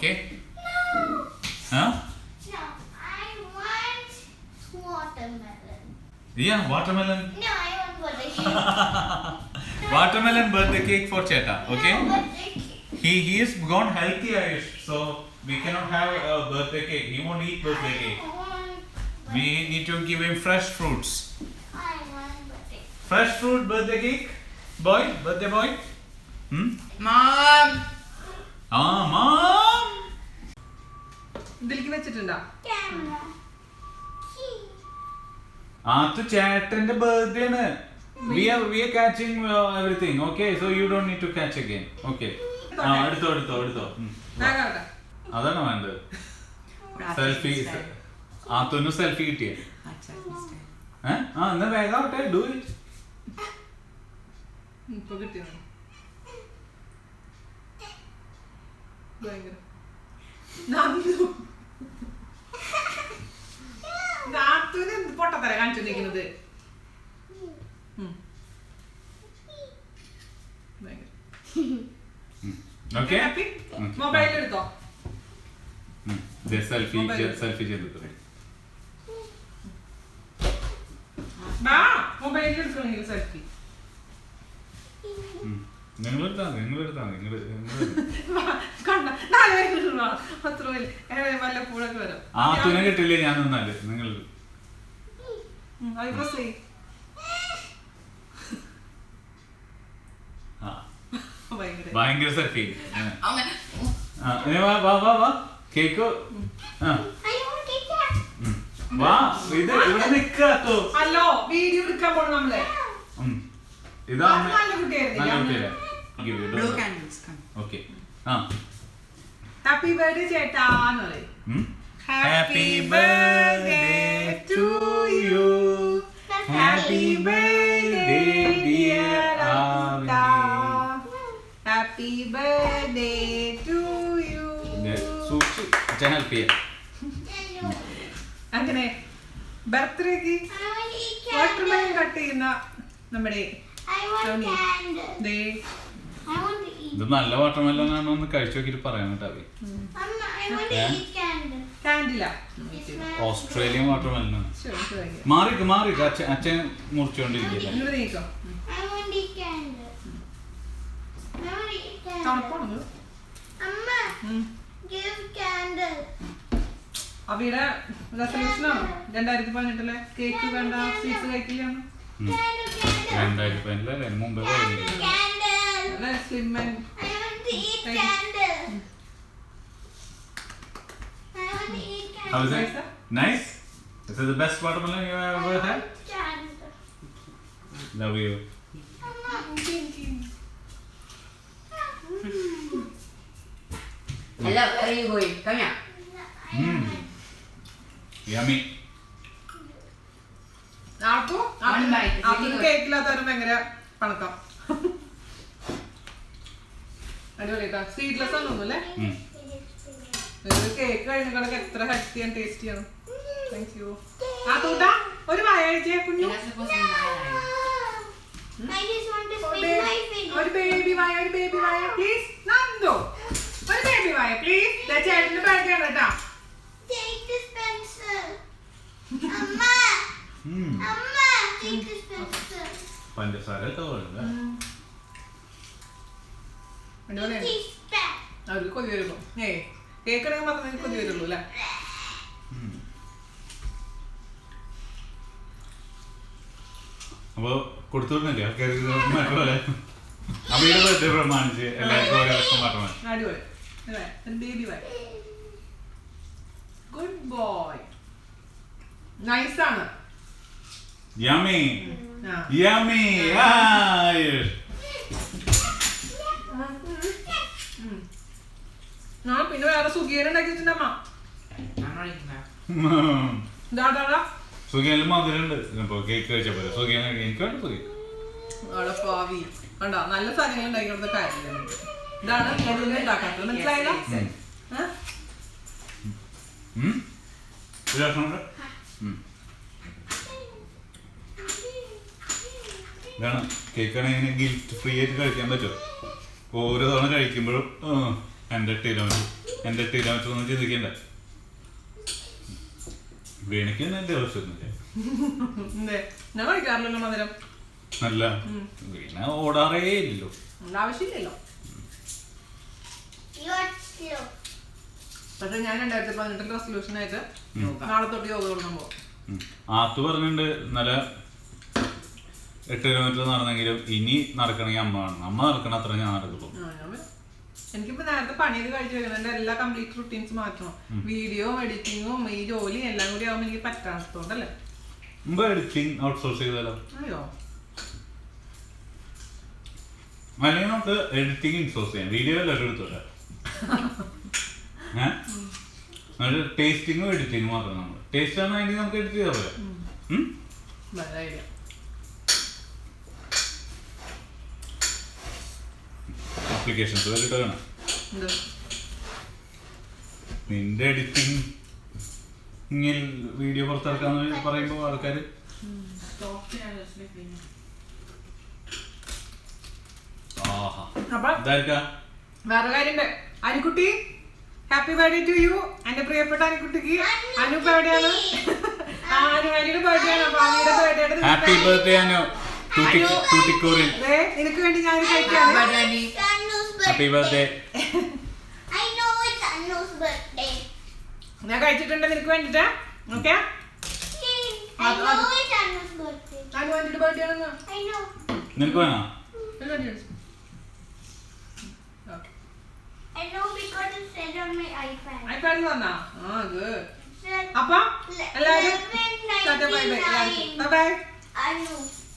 Okay? No. Huh? No, I want watermelon. Yeah, watermelon. No, I want birthday cake. Watermelon birthday cake for Cheta. Okay? No, birthday cake. He is gone healthy, Ayush. So we cannot have a birthday cake. He won't eat birthday cake. I want We need to give him fresh fruits. I want birthday. Fresh fruit birthday cake. Boy, birthday boy. Mom. Mom. ഇതിലേക്ക് വെച്ചിട്ടുണ്ടോ? Camera. അത് ചേട്ടന്റെ birthday ആണ്. We are catching everything. Okay, so you don't need to catch again. Okay. എടുത്തോ. അതാണ് വേണ്ടത്. Selfie. ആത്തുന്നു selfie കിട്ടിയ. എന്നാ വേഗം ആവട്ടെ. Do it. ഇപ്പൊ കിട്ടിയത്. ഭയങ്കര. നാത്തൂന് എന്ത് പൊട്ടത്തര കാണിച്ചോണ്ടിരിക്കുന്നത്? Okay. മൊബൈൽ എടുത്തോ? സെൽഫി ചെയ്തിട്ട്. മൊബൈലിൽ എടുക്കണമെങ്കിൽ സെൽഫി. നിങ്ങളെടുത്താ വല്ലപ്പോഴൊക്കെ വരാം. ആത്തുനെ കിട്ടില്ലേ ഞാൻ നിന്നാല് നിങ്ങൾ ഭയങ്കര സെൽഫി. വാ കേക്ക് വാ ഇത് ഇവിടെ നിക്കാത്തോ. ഹലോ, വീഡിയോ എടുക്കാൻ പോണു നമ്മളെ. ഇതാ നല്ല കുട്ടിയായിരുന്നു. ഓക്കെ. ഹാപ്പി ബർത്ത്ഡേ ചേട്ടാന്ന് പറയും. Happy birthday to you. Happy birthday dear Avi. Happy birthday to you. Help ചെയ്യാം. അങ്ങനെ ബർത്ത്ഡേക്ക് വാട്ടർമെലൺ കട്ട് ചെയ്യുന്ന നമ്മുടെ ഇത് നല്ല വാട്ടർമെലൺ ആണോ എന്ന് കഴിച്ചു നോക്കിട്ട് പറയാൻ കേട്ടോ. ഓസ്ട്രേലിയൻ വാട്ടർമെലൺ ആണ്. മാറിക്ക് അച്ഛൻ മുറിച്ചോണ്ടിരിക്കുക. അവയുടെ റെസല്യൂഷനാണോ 2018 കേക്ക് വേണ്ട, സ്വീറ്റ്സ് കഴിക്കില്ലാന്ന്? 2018 മുമ്പേ slim and How is it? Nice? Is it the best watermelon you ever had? Love you. Hello, where are you going? Come here. Yummy. കേക്കില്ലാത്തവരും ഭയങ്കര പണക്കം. അടിപൊളിയാ. സ്വീറ്റ്ലെസ് ആണ് തോന്നുന്നു അല്ലേ? കേക്ക് കഴിഞ്ഞ എത്ര ഹെൽത്തി ആൻഡ് ടേസ്റ്റി ആണ്. Thank you. ആ തൂട്ടാ ഒരു വായ കുഞ്ഞു. ഒരു ബേബി വായ പ്ലീസ്. നന്ദു ഒരു ബേബി വായ പ്ലീസ്. ചേട്ടന്റെ ബർത്ത്ഡേ ആണ് കേട്ടാ. പഞ്ചസാര അവർക്ക് കൊതി വരുമ്പോ കേക്കണെങ്കിൽ മാത്രമേ കൊതി വരുള്ളൂ അല്ലേ? അപ്പൊ കൊടുത്തുവിടുന്നില്ലേ ആൾക്കാർ? അമ്മയുടെ ബർത്ത്ഡേ പ്രമാണിച്ച് എല്ലാവർക്കും ഓരോ ലക്ഷം മാത്രമേ. അടിപൊളി. ബേബി വായ. Good boy. നൈസാണ്. Yummy. Yummy. Yes. പിന്നെ വേറെ സുഖിയനുണ്ടാക്കി വെച്ചിട്ടമ്മ. സുഖിയനിൽ മധുരമുണ്ട്. ഇപ്പൊ കേക്ക് കഴിച്ച പോലെ സുഖിയൻ എനിക്ക് വേണ്ട സുഖി. അവിടെ പാവി കണ്ടോ, നല്ല സാധനങ്ങൾ ഉണ്ടാക്കി കൊടുത്ത കാര്യമില്ല. ഇതാണ് ഉണ്ടാക്കാത്തത്. മനസ്സിലായില്ല? ഇതാണ് കേക്കാണെങ്കിൽ ഇങ്ങനെ ഗിൽറ്റ് ഫ്രീ ആയിട്ട് കഴിക്കാൻ പറ്റുമോ? ഓരോ തവണ കഴിക്കുമ്പോഴും എൻ്റെ കിലോമീറ്റർ എന്റെ കിലോമീറ്റർ ഒന്നും ചിന്തിക്കണ്ട. വീണയ്ക്ക് തന്നെ എന്റെ ആവശ്യമൊന്നുമില്ല. ഞാൻ കഴിക്കാറില്ലല്ലോ മധുരം. അല്ല വീണ ഓടാറേ ഇല്ലല്ലോ. ആവശ്യമില്ലല്ലോ. പക്ഷെ ഞാൻ 2018 റെസൊല്യൂഷൻ ആയിട്ട് നാളെ തൊട്ട് യോഗ തുടങ്ങാൻ പോകും. ആത്തു പറഞ്ഞിട്ടുണ്ട് ഇന്നലെ 8 കിലോമീറ്റർ നടന്നെങ്കിലും ഇനി നടക്കണമെങ്കിൽ അമ്മ നടക്കണം, അത്ര ഞാൻ നടക്കുള്ളൂ. എനിക്കിപ്പോ നേരത്തെ പണിയൊക്കെ കഴിച്ചു വരുന്നുണ്ട്. എല്ലാ കംപ്ലീറ്റ് റുട്ടീൻസ് മാറ്റണം. വീഡിയോ എഡിറ്റിങ്ങും ഈ ജോലി എല്ലാം കൂടി ആവുമ്പോൾ എനിക്ക് പറ്റാത്തതുകൊണ്ടല്ലേ. മുമ്പ് എഡിറ്റിംഗ് ഔട്ട്സോഴ്സ് ചെയ്താലോ? അയ്യോ, അല്ലെങ്കിൽ നമുക്ക് എഡിറ്റിംഗ് ഇൻസോഴ്സ് ചെയ്യാം. വീഡിയോ എല്ലാവരും എടുത്തോട്ടെ. ടേസ്റ്റിങ്ങും എഡിറ്റിങ്ങും മാത്രം. നമ്മൾ ടേസ്റ്റ് ആണെങ്കിൽ നമുക്ക് എഡിറ്റ് ചെയ്താൽ പോലെ. അപ്ലിക്കേഷൻസ് വരിട്ട് വേണം. നിന്റെ എഡിറ്റിംഗിൽ വീഡിയോ പുറത്തിറക്കാന്ന് പറയുമ്പോ ആൾക്കാര് വേറെ കാര്യണ്ട്. Anukutty, happy birthday to you. എന്റെ പ്രിയപ്പെട്ട അനുക്കുട്ടിക്ക്. അനു ബർത്ത്ഡേ ആണ്. അനുവിന്റെ ബർത്ത്ഡേ ആണ്. അപ്പൊ അനിയുടെ ബർത്ത്ഡേ ഹാപ്പി ബർത്ത്ഡേ അനു. നിനക്ക് വേണ്ടി ഞാൻ കഴിക്കാണ്. Happy birthday. ഞാൻ കഴിച്ചിട്ടുണ്ട് നിനക്ക് വേണ്ടിട്ടാ. ഓക്കെ, അനുവിന്റെ ബർത്ത്ഡേ ആണെന്ന് നിനക്ക് വേണോ? I know because it said on my iPad. iPad വന്നാ? Good. അപ്പൊ എല്ലാവരും ബൈ ബൈ. I know.